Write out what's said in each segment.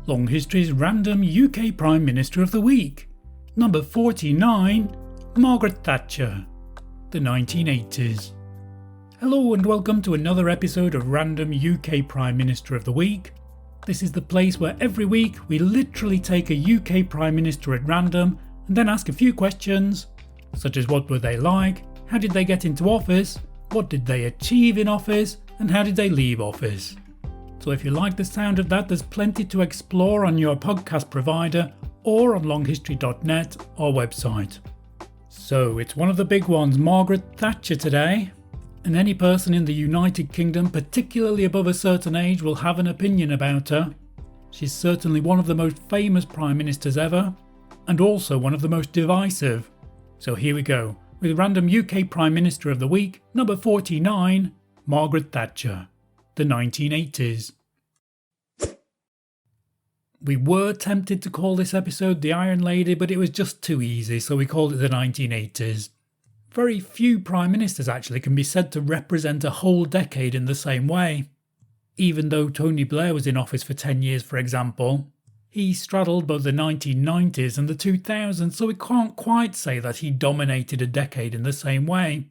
Long History's random UK Prime Minister of the Week. Number 49, Margaret Thatcher, the 1980s. Hello and welcome to another episode of Random UK Prime Minister of the Week. This is the place where every week we literally take a UK Prime Minister at random and then ask a few questions, such as what were they like, how did they get into office, what did they achieve in office, and how did they leave office. So if you like the sound of that, there's plenty to explore on your podcast provider or on longhistory.net, our website. So it's one of the big ones, Margaret Thatcher today. And any person in the United Kingdom, particularly above a certain age, will have an opinion about her. She's certainly one of the most famous prime ministers ever, and also one of the most divisive. So here we go, with random UK Prime Minister of the Week, number 49, Margaret Thatcher, the 1980s. We were tempted to call this episode The Iron Lady, but it was just too easy, so we called it the 1980s. Very few prime ministers actually can be said to represent a whole decade in the same way. Even though Tony Blair was in office for 10 years, for example, he straddled both the 1990s and the 2000s, so we can't quite say that he dominated a decade in the same way.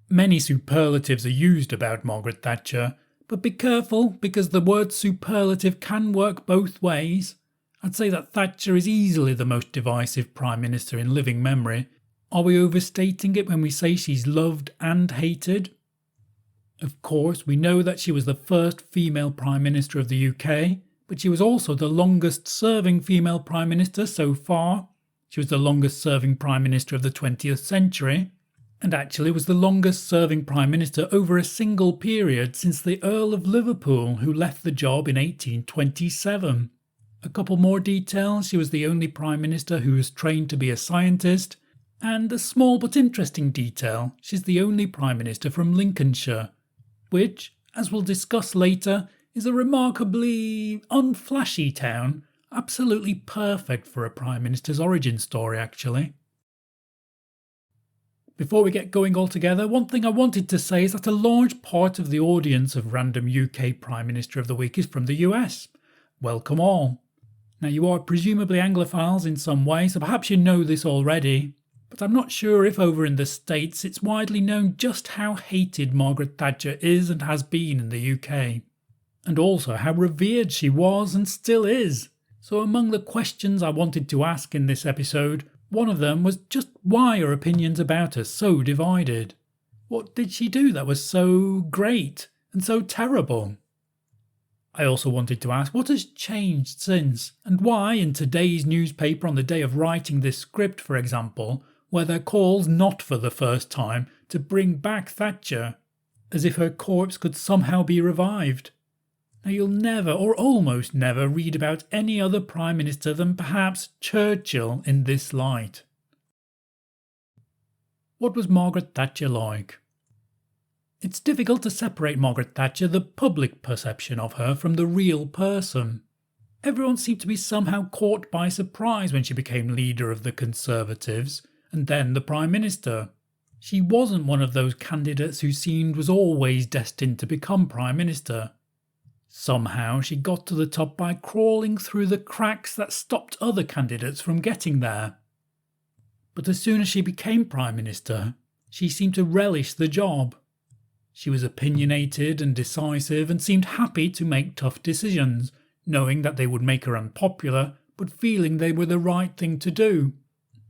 Many superlatives are used about Margaret Thatcher, but be careful because the word superlative can work both ways. I'd say that Thatcher is easily the most divisive prime minister in living memory. Are we overstating it when we say she's loved and hated? Of course, we know that she was the first female Prime Minister of the UK, but she was also the longest serving female Prime Minister so far. She was the longest serving Prime Minister of the 20th century, and actually was the longest serving Prime Minister over a single period since the Earl of Liverpool, who left the job in 1827. A couple more details: she was the only Prime Minister who was trained to be a scientist. And a small but interesting detail, she's the only Prime Minister from Lincolnshire, which, as we'll discuss later, is a remarkably unflashy town, absolutely perfect for a Prime Minister's origin story actually. Before we get going altogether, one thing I wanted to say is that a large part of the audience of Random UK Prime Minister of the Week is from the US. Welcome all. Now you are presumably Anglophiles in some way, so perhaps you know this already. But I'm not sure if over in the States it's widely known just how hated Margaret Thatcher is and has been in the UK. And also how revered she was and still is. So among the questions I wanted to ask in this episode, one of them was just why are opinions about her so divided? What did she do that was so great and so terrible? I also wanted to ask what has changed since, and why in today's newspaper on the day of writing this script, for example, were there calls not for the first time to bring back Thatcher, as if her corpse could somehow be revived. Now you'll never, or almost never, read about any other Prime Minister than perhaps Churchill in this light. What was Margaret Thatcher like? It's difficult to separate Margaret Thatcher, the public perception of her, from the real person. Everyone seemed to be somehow caught by surprise when she became leader of the Conservatives, and then the Prime Minister. She wasn't one of those candidates who seemed was always destined to become Prime Minister. Somehow she got to the top by crawling through the cracks that stopped other candidates from getting there. But as soon as she became Prime Minister, she seemed to relish the job. She was opinionated and decisive and seemed happy to make tough decisions, knowing that they would make her unpopular, but feeling they were the right thing to do.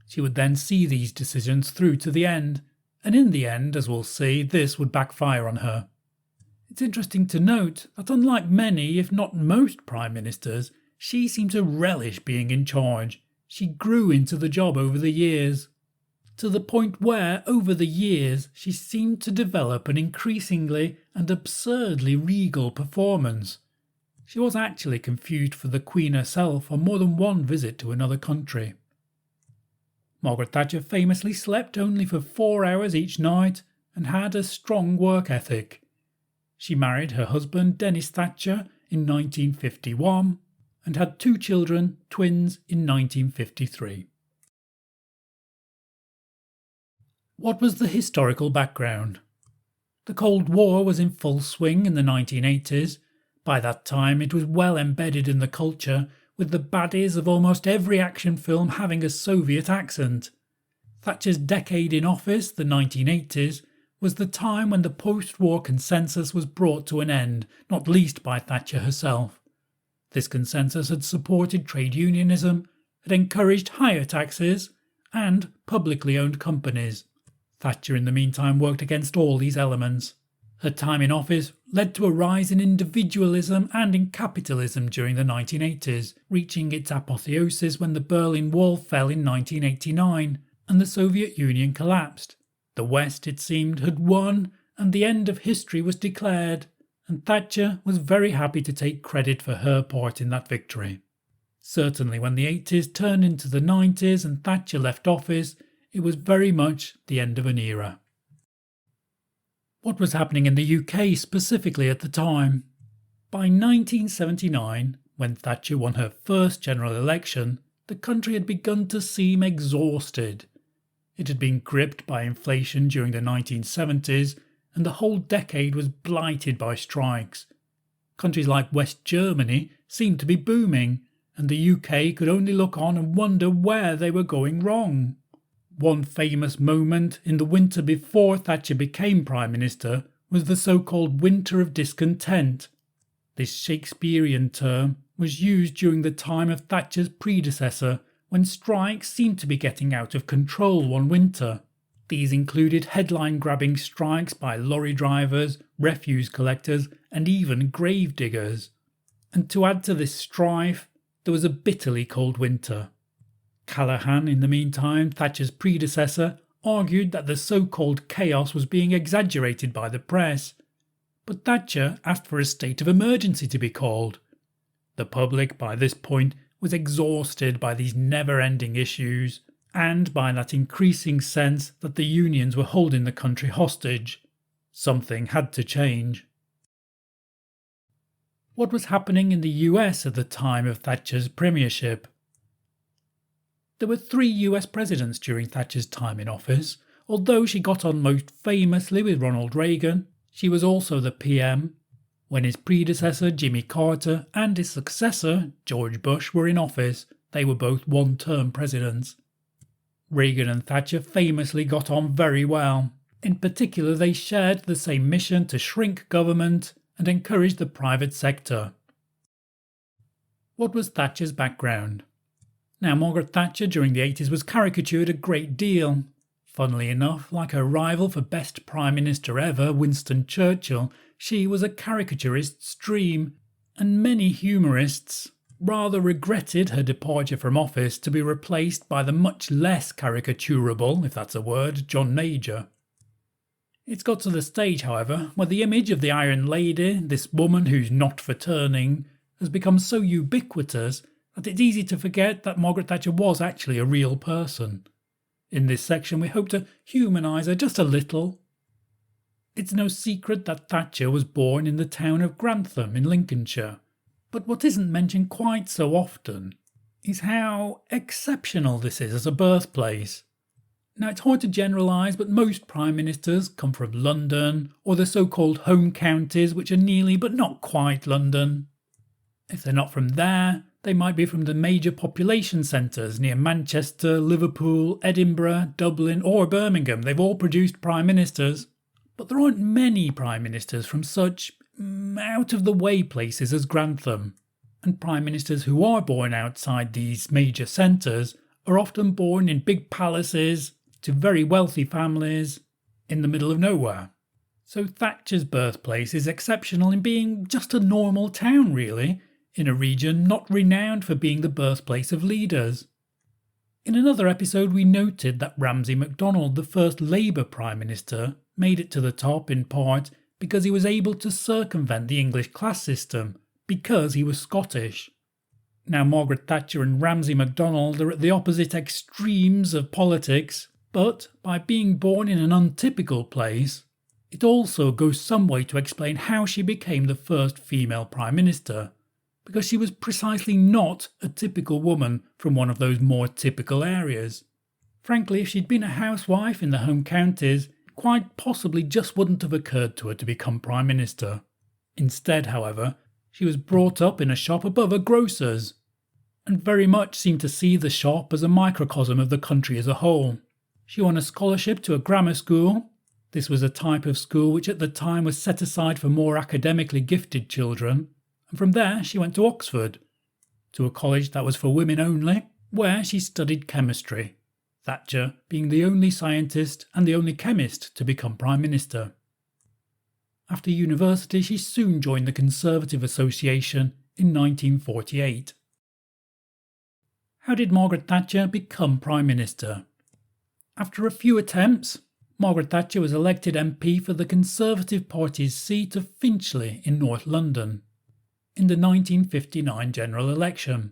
She would then see these decisions through to the end, and in the end, as we'll see, this would backfire on her. It's interesting to note that unlike many, if not most Prime Ministers, she seemed to relish being in charge. She grew into the job over the years, to the point where, over the years, she seemed to develop an increasingly and absurdly regal performance. She was actually confused for the Queen herself on more than one visit to another country. Margaret Thatcher famously slept only for 4 hours each night and had a strong work ethic. She married her husband Dennis Thatcher in 1951 and had 2 children, twins, in 1953. What was the historical background? The Cold War was in full swing in the 1980s. By that time it was well embedded in the culture, with the baddies of almost every action film having a Soviet accent. Thatcher's decade in office, the 1980s, was the time when the post-war consensus was brought to an end, not least by Thatcher herself. This consensus had supported trade unionism, had encouraged higher taxes, and publicly owned companies. Thatcher in the meantime worked against all these elements. Her time in office led to a rise in individualism and in capitalism during the 1980s, reaching its apotheosis when the Berlin Wall fell in 1989 and the Soviet Union collapsed. The West, it seemed, had won and the end of history was declared, and Thatcher was very happy to take credit for her part in that victory. Certainly when the 80s turned into the 90s and Thatcher left office, it was very much the end of an era. What was happening in the UK specifically at the time? By 1979, when Thatcher won her first general election, the country had begun to seem exhausted. It had been gripped by inflation during the 1970s, and the whole decade was blighted by strikes. Countries like West Germany seemed to be booming, and the UK could only look on and wonder where they were going wrong. One famous moment in the winter before Thatcher became Prime Minister was the so-called Winter of Discontent. This Shakespearean term was used during the time of Thatcher's predecessor, when strikes seemed to be getting out of control one winter. These included headline-grabbing strikes by lorry drivers, refuse collectors, and even grave diggers. And to add to this strife, there was a bitterly cold winter. Callaghan, in the meantime, Thatcher's predecessor, argued that the so-called chaos was being exaggerated by the press. But Thatcher asked for a state of emergency to be called. The public, by this point, was exhausted by these never-ending issues, and by that increasing sense that the unions were holding the country hostage. Something had to change. What was happening in the US at the time of Thatcher's premiership? There were 3 US presidents during Thatcher's time in office. Although she got on most famously with Ronald Reagan, she was also the PM. When his predecessor Jimmy Carter and his successor George Bush were in office, they were both one-term presidents. Reagan and Thatcher famously got on very well. In particular, they shared the same mission to shrink government and encourage the private sector. What was Thatcher's background? Now, Margaret Thatcher during the 80s was caricatured a great deal. Funnily enough, like her rival for best Prime Minister ever, Winston Churchill, she was a caricaturist's dream, and many humorists rather regretted her departure from office to be replaced by the much less caricaturable, if that's a word, John Major. It's got to the stage, however, where the image of the Iron Lady, this woman who's not for turning, has become so ubiquitous that it's easy to forget that Margaret Thatcher was actually a real person. In this section we hope to humanise her just a little. It's no secret that Thatcher was born in the town of Grantham in Lincolnshire, but what isn't mentioned quite so often is how exceptional this is as a birthplace. Now, it's hard to generalise, but most Prime Ministers come from London, or the so-called home counties, which are nearly but not quite London. If they're not from there, they might be from the major population centres near Manchester, Liverpool, Edinburgh, Dublin or Birmingham. They've all produced Prime Ministers. But there aren't many Prime Ministers from such out-of-the-way places as Grantham. And Prime Ministers who are born outside these major centres are often born in big palaces, to very wealthy families, in the middle of nowhere. So Thatcher's birthplace is exceptional in being just a normal town, really, in a region not renowned for being the birthplace of leaders. In another episode we noted that Ramsay MacDonald, the first Labour Prime Minister, made it to the top in part because he was able to circumvent the English class system, because he was Scottish. Now Margaret Thatcher and Ramsay MacDonald are at the opposite extremes of politics, but by being born in an untypical place, it also goes some way to explain how she became the first female Prime Minister, because she was precisely not a typical woman from one of those more typical areas. Frankly, if she'd been a housewife in the home counties, it quite possibly just wouldn't have occurred to her to become Prime Minister. Instead, however, she was brought up in a shop above a grocer's. and very much seemed to see the shop as a microcosm of the country as a whole. She won a scholarship to a grammar school. This was a type of school which at the time was set aside for more academically gifted children, and from there she went to Oxford, to a college that was for women only, where she studied chemistry, Thatcher being the only scientist and the only chemist to become Prime Minister. After university, she soon joined the Conservative Association in 1948. How did Margaret Thatcher become Prime Minister? After a few attempts, Margaret Thatcher was elected MP for the Conservative Party's seat of Finchley in North London in the 1959 general election.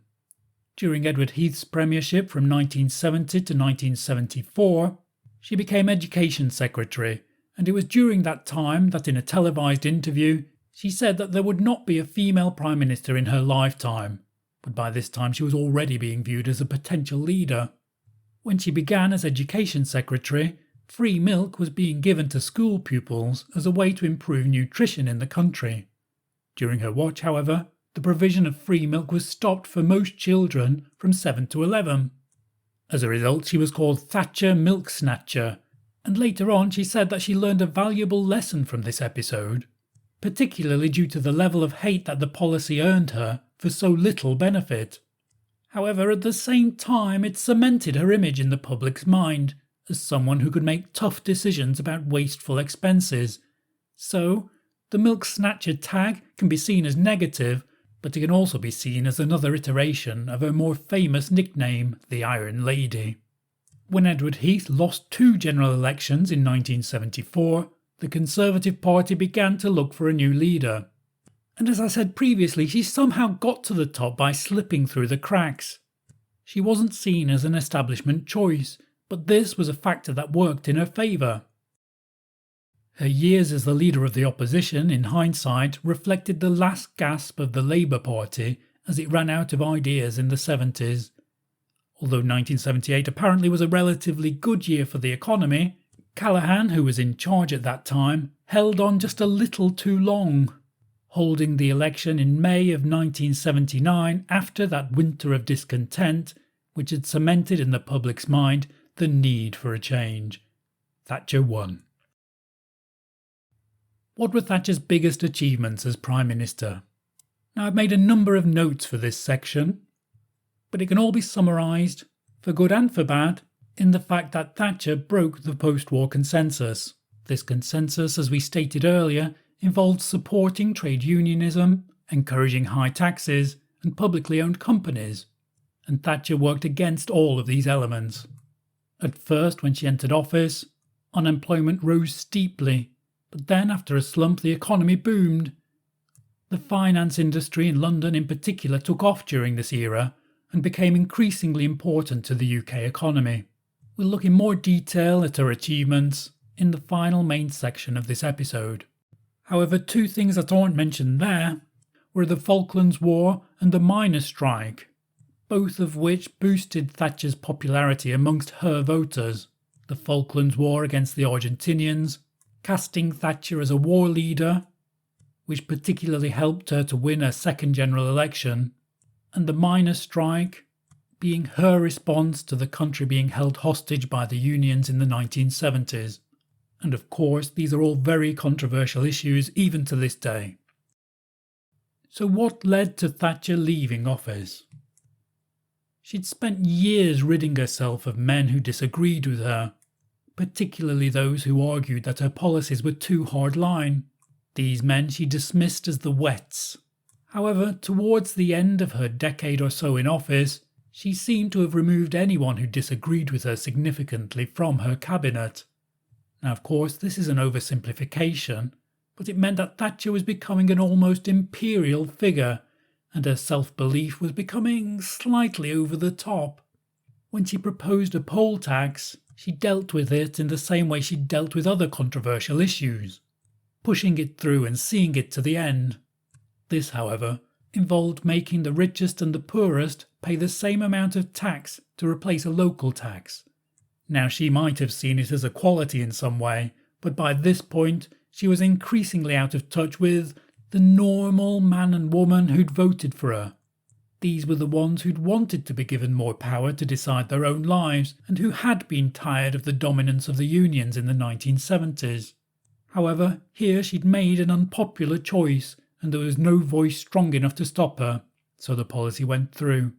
During Edward Heath's premiership from 1970 to 1974, she became Education Secretary, and it was during that time that in a televised interview she said that there would not be a female Prime Minister in her lifetime, but by this time she was already being viewed as a potential leader. When she began as Education Secretary, free milk was being given to school pupils as a way to improve nutrition in the country. During her watch, however, the provision of free milk was stopped for most children from 7 to 11. As a result, she was called Thatcher Milk Snatcher, and later on she said that she learned a valuable lesson from this episode, particularly due to the level of hate that the policy earned her for so little benefit. However, at the same time, it cemented her image in the public's mind as someone who could make tough decisions about wasteful expenses. So, the Milk Snatcher tag can be seen as negative, but it can also be seen as another iteration of her more famous nickname, the Iron Lady. When Edward Heath lost 2 general elections in 1974, the Conservative Party began to look for a new leader. And as I said previously, she somehow got to the top by slipping through the cracks. She wasn't seen as an establishment choice, but this was a factor that worked in her favour. Her years as the leader of the opposition, in hindsight, reflected the last gasp of the Labour Party as it ran out of ideas in the 70s. Although 1978 apparently was a relatively good year for the economy, Callaghan, who was in charge at that time, held on just a little too long, holding the election in May of 1979 after that winter of discontent, which had cemented in the public's mind the need for a change. Thatcher won. What were Thatcher's biggest achievements as Prime Minister? Now, I've made a number of notes for this section, but it can all be summarised, for good and for bad, in the fact that Thatcher broke the post-war consensus. This consensus, as we stated earlier, involved supporting trade unionism, encouraging high taxes, and publicly owned companies, and Thatcher worked against all of these elements. At first, when she entered office, unemployment rose steeply, but then after a slump the economy boomed. The finance industry in London in particular took off during this era and became increasingly important to the UK economy. We'll look in more detail at her achievements in the final main section of this episode. However, 2 things that aren't mentioned there were the Falklands War and the miners' strike, both of which boosted Thatcher's popularity amongst her voters. The Falklands War against the Argentinians, casting Thatcher as a war leader, which particularly helped her to win her second general election, and the miners' strike being her response to the country being held hostage by the unions in the 1970s. And of course, these are all very controversial issues even to this day. So what led to Thatcher leaving office? She'd spent years ridding herself of men who disagreed with her, particularly those who argued that her policies were too hardline. These men she dismissed as the wets. However, towards the end of her decade or so in office, she seemed to have removed anyone who disagreed with her significantly from her cabinet. Now, of course, this is an oversimplification, but it meant that Thatcher was becoming an almost imperial figure, and her self-belief was becoming slightly over the top. When she proposed a poll tax, she dealt with it in the same way she dealt with other controversial issues, pushing it through and seeing it to the end. This, however, involved making the richest and the poorest pay the same amount of tax to replace a local tax. Now, she might have seen it as equality in some way, but by this point she was increasingly out of touch with the normal man and woman who'd voted for her. These were the ones who'd wanted to be given more power to decide their own lives and who had been tired of the dominance of the unions in the 1970s. However, here she'd made an unpopular choice and there was no voice strong enough to stop her, so the policy went through,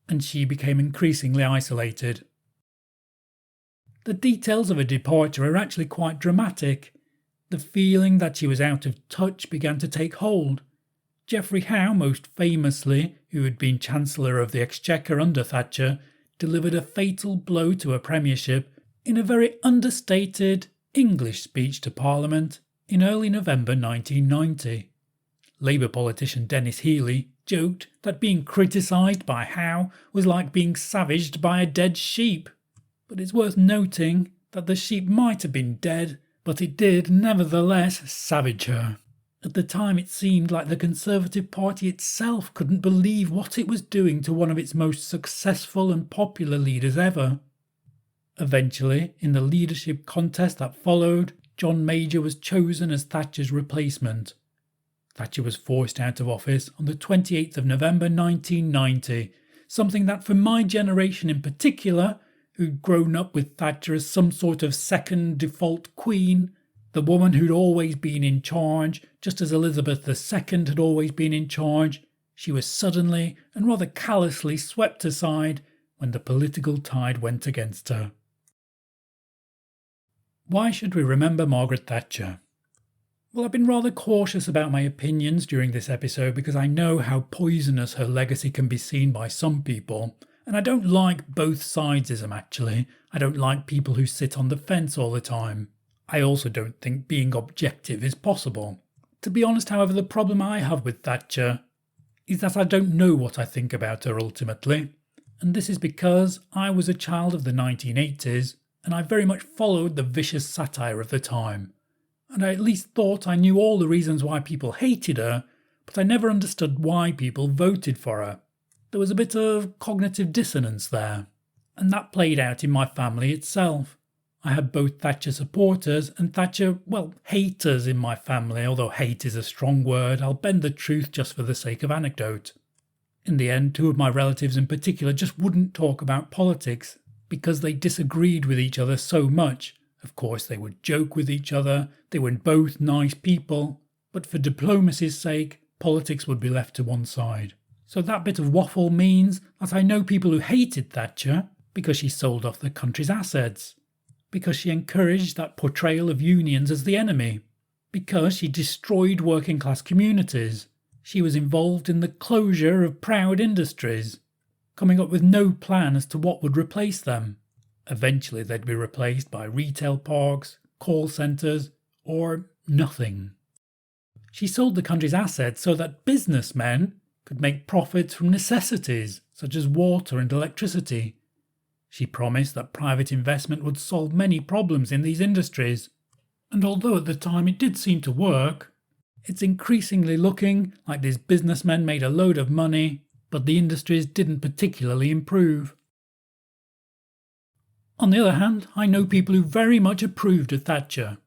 and she became increasingly isolated. The details of her departure are actually quite dramatic. The feeling that she was out of touch began to take hold. Geoffrey Howe, most famously, who had been Chancellor of the Exchequer under Thatcher, delivered a fatal blow to her premiership in a very understated English speech to Parliament in early November 1990. Labour politician Denis Healey joked that being criticised by Howe was like being savaged by a dead sheep. But it's worth noting that the sheep might have been dead, but it did nevertheless savage her. At the time it seemed like the Conservative Party itself couldn't believe what it was doing to one of its most successful and popular leaders ever. Eventually, in the leadership contest that followed, John Major was chosen as Thatcher's replacement. Thatcher was forced out of office on the 28th of November 1990, something that for my generation in particular, who'd grown up with Thatcher as some sort of second default queen, the woman who'd always been in charge, just as Elizabeth II had always been in charge, she was suddenly and rather callously swept aside when the political tide went against her. Why should we remember Margaret Thatcher? Well, I've been rather cautious about my opinions during this episode because I know how poisonous her legacy can be seen by some people, and I don't like both sidesism actually. I don't like people who sit on the fence all the time. I also don't think being objective is possible. To be honest, however, the problem I have with Thatcher is that I don't know what I think about her ultimately, and this is because I was a child of the 1980s and I very much followed the vicious satire of the time, and I at least thought I knew all the reasons why people hated her, but I never understood why people voted for her. There was a bit of cognitive dissonance there, and that played out in my family itself. I had both Thatcher supporters and Thatcher, haters in my family, although hate is a strong word. I'll bend the truth just for the sake of anecdote. In the end, two of my relatives in particular just wouldn't talk about politics because they disagreed with each other so much. Of course, they would joke with each other, they were both nice people, but for diplomacy's sake, politics would be left to one side. So that bit of waffle means that I know people who hated Thatcher because she sold off the country's assets, because she encouraged that portrayal of unions as the enemy, because she destroyed working class communities. She was involved in the closure of proud industries, coming up with no plan as to what would replace them. Eventually they'd be replaced by retail parks, call centres, or nothing. She sold the country's assets so that businessmen could make profits from necessities such as water and electricity. She promised that private investment would solve many problems in these industries, and although at the time it did seem to work, it's increasingly looking like these businessmen made a load of money, but the industries didn't particularly improve. On the other hand, I know people who very much approved of Thatcher.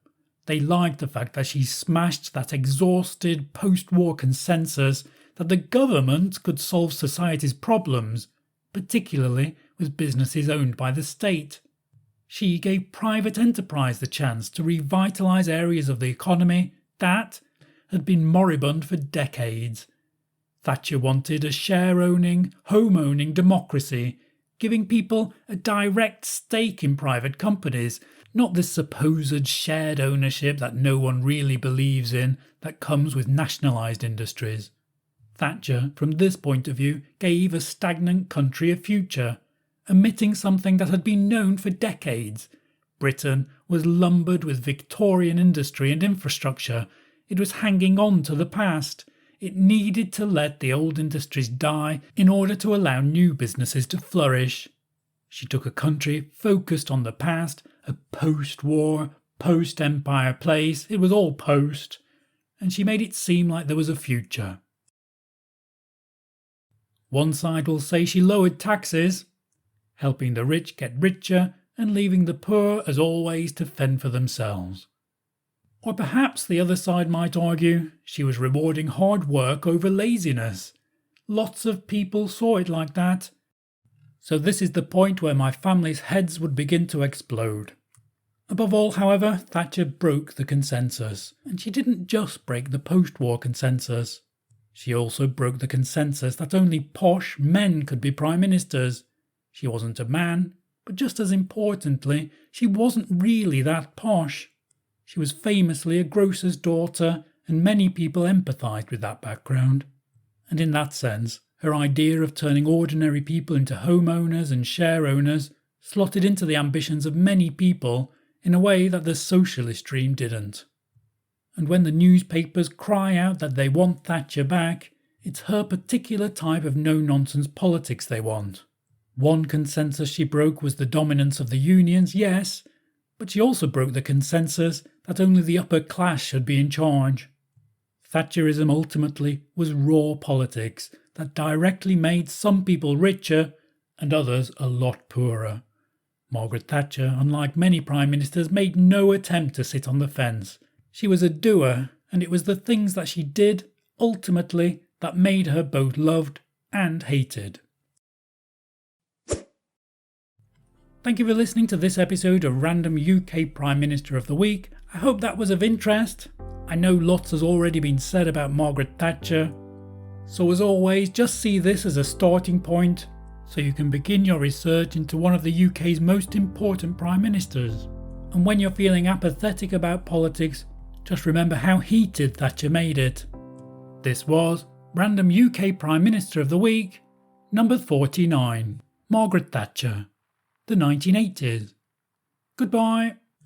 They liked the fact that she smashed that exhausted post-war consensus that the government could solve society's problems, particularly with businesses owned by the state. She gave private enterprise the chance to revitalise areas of the economy that had been moribund for decades. Thatcher wanted a share-owning, home-owning democracy, giving people a direct stake in private companies, not this supposed shared ownership that no one really believes in that comes with nationalised industries. Thatcher, from this point of view, gave a stagnant country a future, omitting something that had been known for decades. Britain was lumbered with Victorian industry and infrastructure. It was hanging on to the past. It needed to let the old industries die in order to allow new businesses to flourish. She took a country focused on the past, a post-war, post-empire place. It was all post. And she made it seem like there was a future. One side will say she lowered taxes, helping the rich get richer and leaving the poor, as always, to fend for themselves. Or perhaps the other side might argue she was rewarding hard work over laziness, Lots of people saw it like that. So this is the point where my family's heads would begin to explode. Above all, however, Thatcher broke the consensus. And she didn't just break the post-war consensus. She also broke the consensus that only posh men could be prime ministers. She wasn't a man, but just as importantly, she wasn't really that posh. She was famously a grocer's daughter, and many people empathised with that background. And in that sense, her idea of turning ordinary people into homeowners and share owners slotted into the ambitions of many people in a way that the socialist dream didn't. And when the newspapers cry out that they want Thatcher back, it's her particular type of no-nonsense politics they want. One consensus she broke was the dominance of the unions, yes, but she also broke the consensus that only the upper class should be in charge. Thatcherism ultimately was raw politics that directly made some people richer and others a lot poorer. Margaret Thatcher, unlike many prime ministers, made no attempt to sit on the fence. She was a doer, and it was the things that she did, ultimately, that made her both loved and hated. Thank you for listening to this episode of Random UK Prime Minister of the Week. I hope that was of interest. I know lots has already been said about Margaret Thatcher. So as always, just see this as a starting point so you can begin your research into one of the UK's most important Prime Ministers. And when you're feeling apathetic about politics, just remember how heated Thatcher made it. This was Random UK Prime Minister of the Week, number 49, Margaret Thatcher, the 1980s. Goodbye.